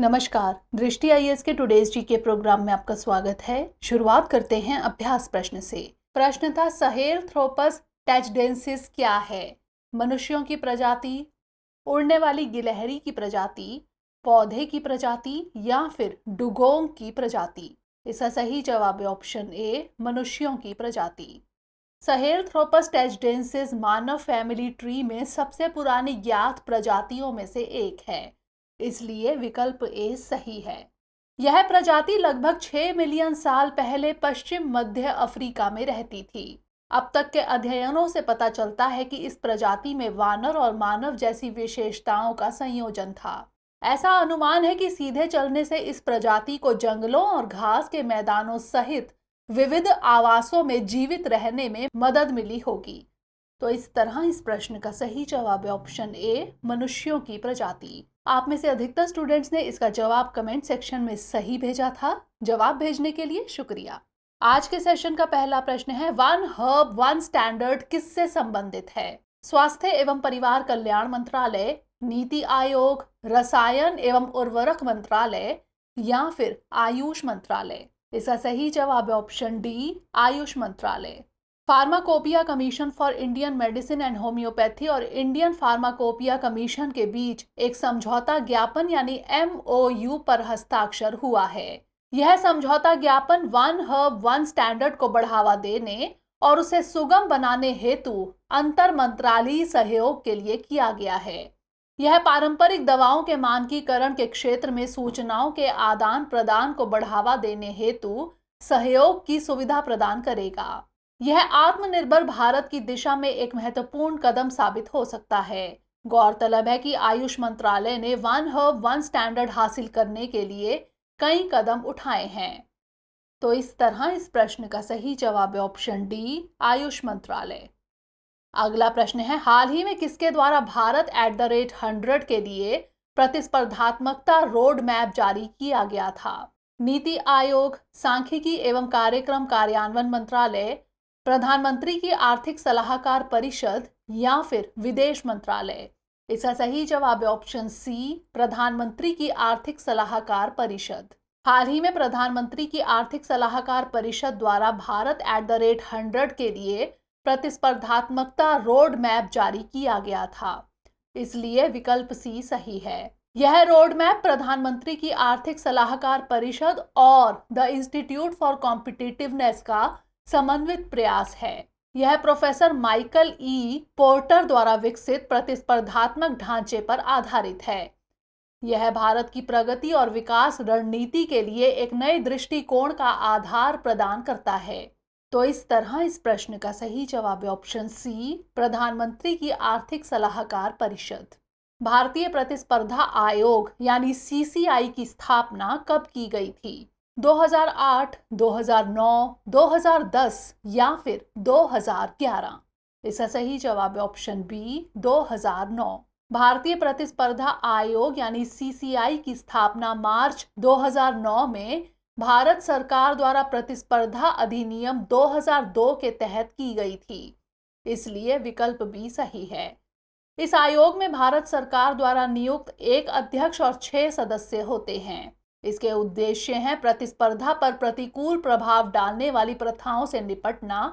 नमस्कार, दृष्टि आईएएस के टुडेज जीके प्रोग्राम में आपका स्वागत है। शुरुआत करते हैं अभ्यास प्रश्न से। प्रश्न था, सहेलथ्रोपस टैचडेंसिस क्या है? मनुष्यों की प्रजाति, उड़ने वाली गिलहरी की प्रजाति, पौधे की प्रजाति या फिर डुगोंग की प्रजाति? इसका सही जवाब है ऑप्शन ए, मनुष्यों की प्रजाति। सहेलथ्रोपस टैचडेंसिस मानव फैमिली ट्री में सबसे पुरानी ज्ञात प्रजातियों में से एक है, इसलिए विकल्प ए सही है। यह प्रजाति लगभग 6 मिलियन साल पहले पश्चिम मध्य अफ्रीका में रहती थी। अब तक के अध्ययनों से पता चलता है कि इस प्रजाति में वानर और मानव जैसी विशेषताओं का संयोजन था। ऐसा अनुमान है कि सीधे चलने से इस प्रजाति को जंगलों और घास के मैदानों सहित विविध आवासों में जीवित रहने में मदद मिली होगी। तो इस तरह इस प्रश्न का सही जवाब है ऑप्शन ए, मनुष्यों की प्रजाति। आप में से अधिकतर स्टूडेंट्स ने इसका जवाब कमेंट सेक्शन में सही भेजा था। जवाब भेजने के लिए शुक्रिया। आज के सेशन का पहला प्रश्न है, वन हर्ब वन स्टैंडर्ड किससे संबंधित है? स्वास्थ्य एवं परिवार कल्याण मंत्रालय, नीति आयोग, रसायन एवं उर्वरक मंत्रालय या फिर आयुष मंत्रालय? इसका सही जवाब है ऑप्शन डी, आयुष मंत्रालय। Pharmacopoeia commission for Indian medicine and homeopathy और इंडियन फार्माकोपिया कमीशन के बीच एक समझौता ज्ञापन यानी MOU पर हस्ताक्षर हुआ है। यह समझौता ज्ञापन वन हर्ब वन स्टैंडर्ड को बढ़ावा देने और उसे सुगम बनाने हेतु अंतर मंत्रालयी सहयोग के लिए किया गया है। यह पारंपरिक दवाओं के मानकीकरण के क्षेत्र में सूचनाओं के आदान प्रदान को बढ़ावा देने हेतु सहयोग की सुविधा प्रदान करेगा। यह आत्मनिर्भर भारत की दिशा में एक महत्वपूर्ण कदम साबित हो सकता है। गौरतलब है कि आयुष मंत्रालय ने वन हर्ब वन स्टैंडर्ड हासिल करने के लिए कई कदम उठाए हैं। तो इस तरह इस प्रश्न का सही जवाब है ऑप्शन डी, आयुष मंत्रालय। अगला प्रश्न है, हाल ही में किसके द्वारा भारत @100 के लिए प्रतिस्पर्धात्मकता रोड मैप जारी किया गया था? नीति आयोग, सांख्यिकी एवं कार्यक्रम कार्यान्वयन मंत्रालय, प्रधानमंत्री की आर्थिक सलाहकार परिषद या फिर विदेश मंत्रालय? इसका सही जवाब है ऑप्शन सी, प्रधानमंत्री की आर्थिक सलाहकार परिषद। हाल ही में प्रधानमंत्री की आर्थिक सलाहकार परिषद द्वारा भारत @100 के लिए प्रतिस्पर्धात्मकता रोड मैप जारी किया गया था, इसलिए विकल्प सी सही है। यह रोड मैप प्रधानमंत्री की आर्थिक सलाहकार परिषद और द इंस्टीट्यूट फॉर कॉम्पिटिटिवनेस का समन्वित प्रयास है। यह प्रोफेसर माइकल ई पोर्टर द्वारा विकसित प्रतिस्पर्धात्मक ढांचे पर आधारित है। यह भारत की प्रगति और विकास रणनीति के लिए एक नए दृष्टिकोण का आधार प्रदान करता है। तो इस तरह इस प्रश्न का सही जवाब है ऑप्शन सी, प्रधानमंत्री की आर्थिक सलाहकार परिषद। भारतीय प्रतिस्पर्धा आयोग यानी CCI की स्थापना कब की गई थी? 2008, 2009, 2010 या फिर 2011? इसका सही जवाब है ऑप्शन बी, 2009। भारतीय प्रतिस्पर्धा आयोग यानी CCI की स्थापना मार्च 2009 में भारत सरकार द्वारा प्रतिस्पर्धा अधिनियम 2002 के तहत की गई थी, इसलिए विकल्प बी सही है। इस आयोग में भारत सरकार द्वारा नियुक्त एक अध्यक्ष और 6 सदस्य होते हैं। इसके उद्देश्य हैं प्रतिस्पर्धा पर प्रतिकूल प्रभाव डालने वाली प्रथाओं से निपटना,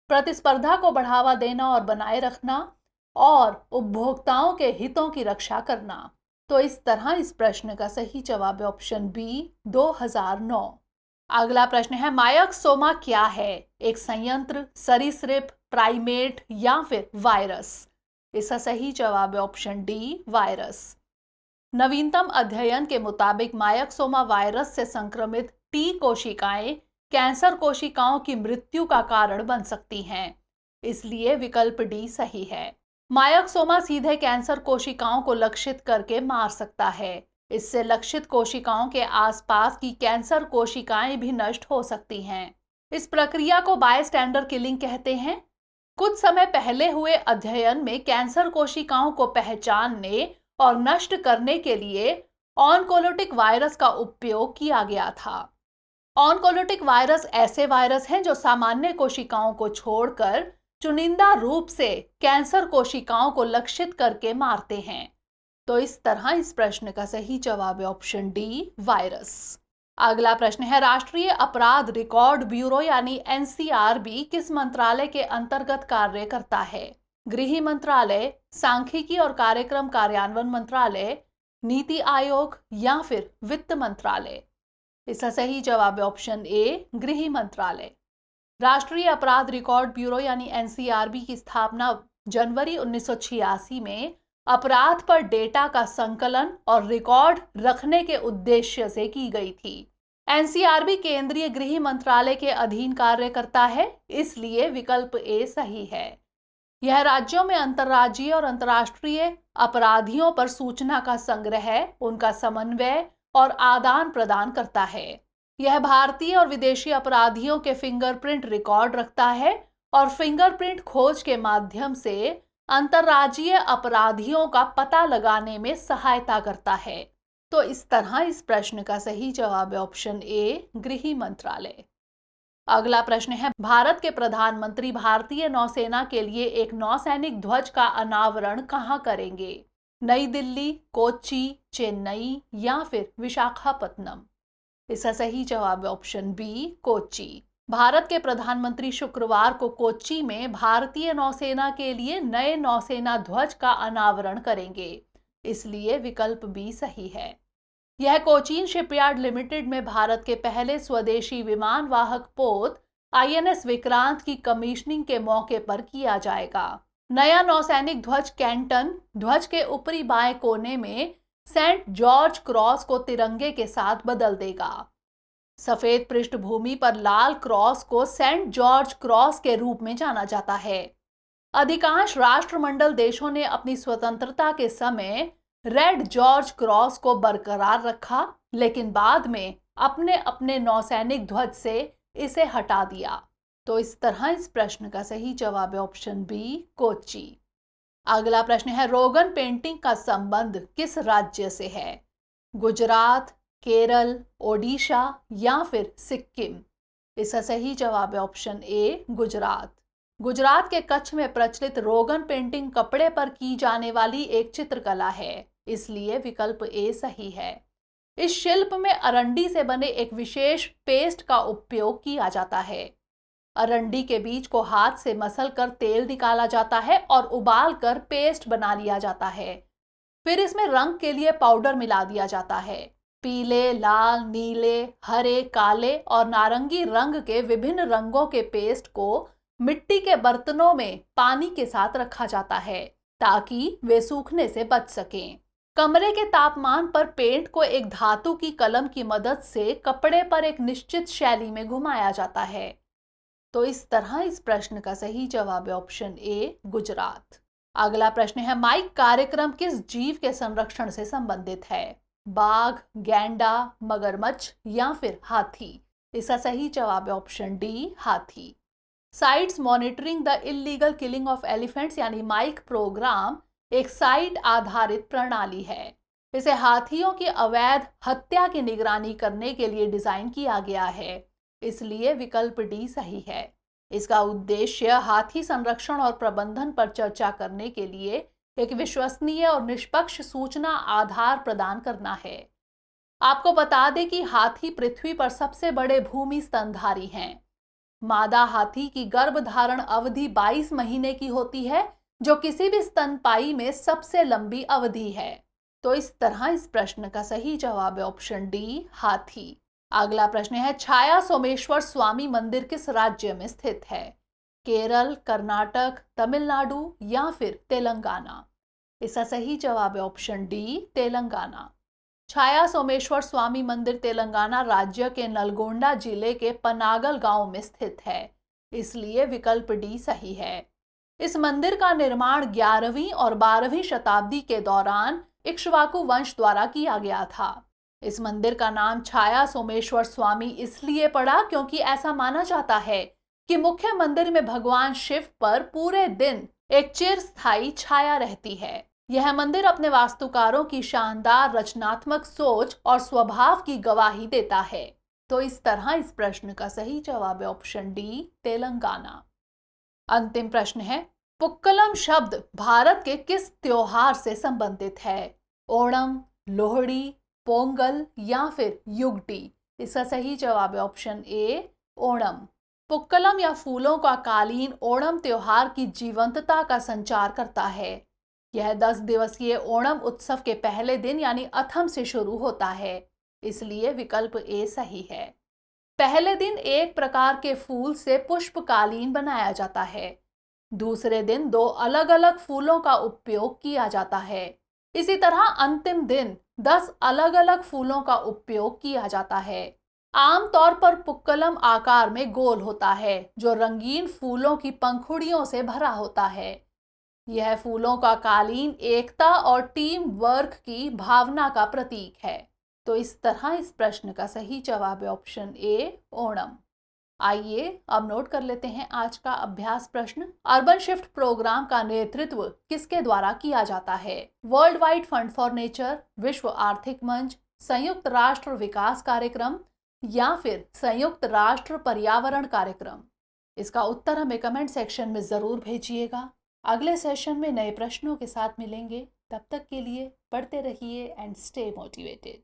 प्रतिस्पर्धा को बढ़ावा देना और बनाए रखना और उपभोक्ताओं के हितों की रक्षा करना। तो इस तरह इस प्रश्न का सही जवाब है ऑप्शन बी, 2009। अगला प्रश्न है, मायक्सोमा क्या है? एक संयंत्र, सरीसृप, प्राइमेट या फिर वायरस? इसका सही जवाब है ऑप्शन डी, वायरस। नवीनतम अध्ययन के मुताबिक मायक्सोमा वायरस से संक्रमित T कोशिकाएं कैंसर कोशिकाओं की मृत्यु का कारण बन सकती हैं, इसलिए विकल्प डी सही है। मायक्सोमा सीधे कैंसर कोशिकाओं को लक्षित करके मार सकता है। इससे लक्षित कोशिकाओं के आसपास की कैंसर कोशिकाएं भी नष्ट हो सकती हैं। इस प्रक्रिया को बायस्टैंडर किलिंग कहते हैं। कुछ समय पहले हुए अध्ययन में कैंसर कोशिकाओं को पहचानने और नष्ट करने के लिए ऑनकोलोटिक वायरस का उपयोग किया गया था। ऑनकोलोटिक वायरस ऐसे वायरस हैं जो सामान्य कोशिकाओं को छोड़कर चुनिंदा रूप से कैंसर कोशिकाओं को लक्षित करके मारते हैं। तो इस तरह इस प्रश्न का सही जवाब है ऑप्शन डी, वायरस। अगला प्रश्न है, राष्ट्रीय अपराध रिकॉर्ड ब्यूरो यानी एनसीआरबी किस मंत्रालय के अंतर्गत कार्य करता है? गृह मंत्रालय, सांख्यिकी और कार्यक्रम कार्यान्वयन मंत्रालय, नीति आयोग या फिर वित्त मंत्रालय? इसका सही जवाब है ऑप्शन ए, गृह मंत्रालय। राष्ट्रीय अपराध रिकॉर्ड ब्यूरो यानी एनसीआरबी की स्थापना जनवरी 1986 में अपराध पर डेटा का संकलन और रिकॉर्ड रखने के उद्देश्य से की गई थी। एनसीआरबी केंद्रीय गृह मंत्रालय के अधीन कार्य करता है, इसलिए विकल्प ए सही है। यह राज्यों में अंतर्राज्यीय और अंतर्राष्ट्रीय अपराधियों पर सूचना का संग्रह, उनका समन्वय और आदान प्रदान करता है। यह भारतीय और विदेशी अपराधियों के फिंगरप्रिंट रिकॉर्ड रखता है और फिंगरप्रिंट खोज के माध्यम से अंतर्राज्यीय अपराधियों का पता लगाने में सहायता करता है। तो इस तरह इस प्रश्न का सही जवाब है ऑप्शन ए, गृह मंत्रालय। अगला प्रश्न है, भारत के प्रधानमंत्री भारतीय नौसेना के लिए एक नौसैनिक ध्वज का अनावरण कहां करेंगे? नई दिल्ली, कोच्चि, चेन्नई या फिर विशाखापत्तनम? इसका सही जवाब है ऑप्शन बी, कोच्चि। भारत के प्रधानमंत्री शुक्रवार को कोच्चि में भारतीय नौसेना के लिए नए नौसेना ध्वज का अनावरण करेंगे, इसलिए विकल्प बी सही है। यह कोचीन शिपयार्ड लिमिटेड में भारत के पहले स्वदेशी विमान वाहक पोत आईएनएस विक्रांत की कमीशनिंग के मौके पर किया जाएगा। नया नौसैनिक ध्वज कैंटन ध्वज के ऊपरी बाएं कोने में सेंट जॉर्ज क्रॉस को तिरंगे के साथ बदल देगा। सफेद पृष्ठभूमि पर लाल क्रॉस को सेंट जॉर्ज क्रॉस के रूप में जाना जाता है। अधिकांश राष्ट्रमंडल देशों ने अपनी स्वतंत्रता के समय रेड जॉर्ज क्रॉस को बरकरार रखा, लेकिन बाद में अपने अपने नौसैनिक ध्वज से इसे हटा दिया। तो इस तरह इस प्रश्न का सही जवाब है ऑप्शन बी, कोच्चि। अगला प्रश्न है, रोगन पेंटिंग का संबंध किस राज्य से है? गुजरात, केरल, ओडिशा या फिर सिक्किम? इसका सही जवाब है ऑप्शन ए, गुजरात। गुजरात के कच्छ में प्रचलित रोगन पेंटिंग कपड़े पर की जाने वाली एक चित्रकला है, इसलिए विकल्प ए सही है। इस शिल्प में अरंडी से बने एक विशेष पेस्ट का उपयोग किया जाता है। अरंडी के बीज को हाथ से मसल कर तेल निकाला जाता है और उबाल कर पेस्ट बना लिया जाता है। फिर इसमें रंग के लिए पाउडर मिला दिया जाता है। पीले, लाल, नीले, हरे, काले और नारंगी रंग के विभिन्न रंगों के पेस्ट को मिट्टी के बर्तनों में पानी के साथ रखा जाता है ताकि वे सूखने से बच सकें। कमरे के तापमान पर पेंट को एक धातु की कलम की मदद से कपड़े पर एक निश्चित शैली में घुमाया जाता है। तो इस तरह इस प्रश्न का सही जवाब है ऑप्शन ए, गुजरात। अगला प्रश्न है, माइक कार्यक्रम किस जीव के संरक्षण से संबंधित है? बाघ, गैंडा, मगरमच्छ या फिर हाथी? इसका सही जवाब है ऑप्शन डी, हाथी। Sites monitoring the illegal killing of elephants यानी माइक प्रोग्राम एक साइट आधारित प्रणाली है। इसे हाथियों की अवैध हत्या की निगरानी करने के लिए डिजाइन किया गया है, इसलिए विकल्प डी सही है। इसका उद्देश्य हाथी संरक्षण और प्रबंधन पर चर्चा करने के लिए एक विश्वसनीय और निष्पक्ष सूचना आधार प्रदान करना है। आपको बता दें कि हाथी पृथ्वी पर सबसे बड़े भूमि स्तनधारी हैं। मादा हाथी की गर्भधारण अवधि 22 महीने की होती है, जो किसी भी स्तनपायी में सबसे लंबी अवधि है। तो इस तरह इस प्रश्न का सही जवाब है ऑप्शन डी, हाथी। अगला प्रश्न है, छाया सोमेश्वर स्वामी मंदिर किस राज्य में स्थित है? केरल, कर्नाटक, तमिलनाडु या फिर तेलंगाना? इसका सही जवाब है ऑप्शन डी, तेलंगाना। छाया सोमेश्वर स्वामी मंदिर तेलंगाना राज्य के नलगोंडा जिले के पनागल गांव में स्थित है, इसलिए विकल्प डी सही है। इस मंदिर का निर्माण 11वीं और 12वीं शताब्दी के दौरान इक्ष्वाकु वंश द्वारा किया गया था। इस मंदिर का नाम छाया सोमेश्वर स्वामी इसलिए पड़ा क्योंकि ऐसा माना जाता है कि मुख्य मंदिर में भगवान शिव पर पूरे दिन एक चिरस्थायी छाया रहती है। यह मंदिर अपने वास्तुकारों की शानदार रचनात्मक सोच और स्वभाव की गवाही देता है। तो इस तरह इस प्रश्न का सही जवाब है ऑप्शन डी, तेलंगाना। अंतिम प्रश्न है, पुक्कलम शब्द भारत के किस त्योहार से संबंधित है? ओणम, लोहड़ी, पोंगल या फिर युगटी? इसका सही जवाब है ऑप्शन ए, ओणम। पुक्कलम या फूलों का कालीन ओणम त्योहार की जीवंतता का संचार करता है। यह 10 दिवसीय ओणम उत्सव के पहले दिन यानी अथम से शुरू होता है, इसलिए विकल्प ए सही है। पहले दिन एक प्रकार के फूल से पुष्पकालीन बनाया जाता है। दूसरे दिन 2 अलग अलग फूलों का उपयोग किया जाता है। इसी तरह अंतिम दिन 10 अलग अलग फूलों का उपयोग किया जाता है। आमतौर पर पुक्कलम आकार में गोल होता है, जो रंगीन फूलों की पंखुड़ियों से भरा होता है। यह फूलों का कालीन एकता और टीम वर्क की भावना का प्रतीक है। तो इस तरह इस प्रश्न का सही जवाब है ऑप्शन ए, ओणम। आइए अब नोट कर लेते हैं आज का अभ्यास प्रश्न। अर्बन शिफ्ट प्रोग्राम का नेतृत्व किसके द्वारा किया जाता है? World wide fund for nature, विश्व आर्थिक मंच, संयुक्त राष्ट्र विकास कार्यक्रम या फिर संयुक्त राष्ट्र पर्यावरण कार्यक्रम? इसका उत्तर हमें कमेंट सेक्शन में जरूर भेजिएगा। अगले सेशन में नए प्रश्नों के साथ मिलेंगे। तब तक के लिए पढ़ते रहिए एंड स्टे मोटिवेटेड।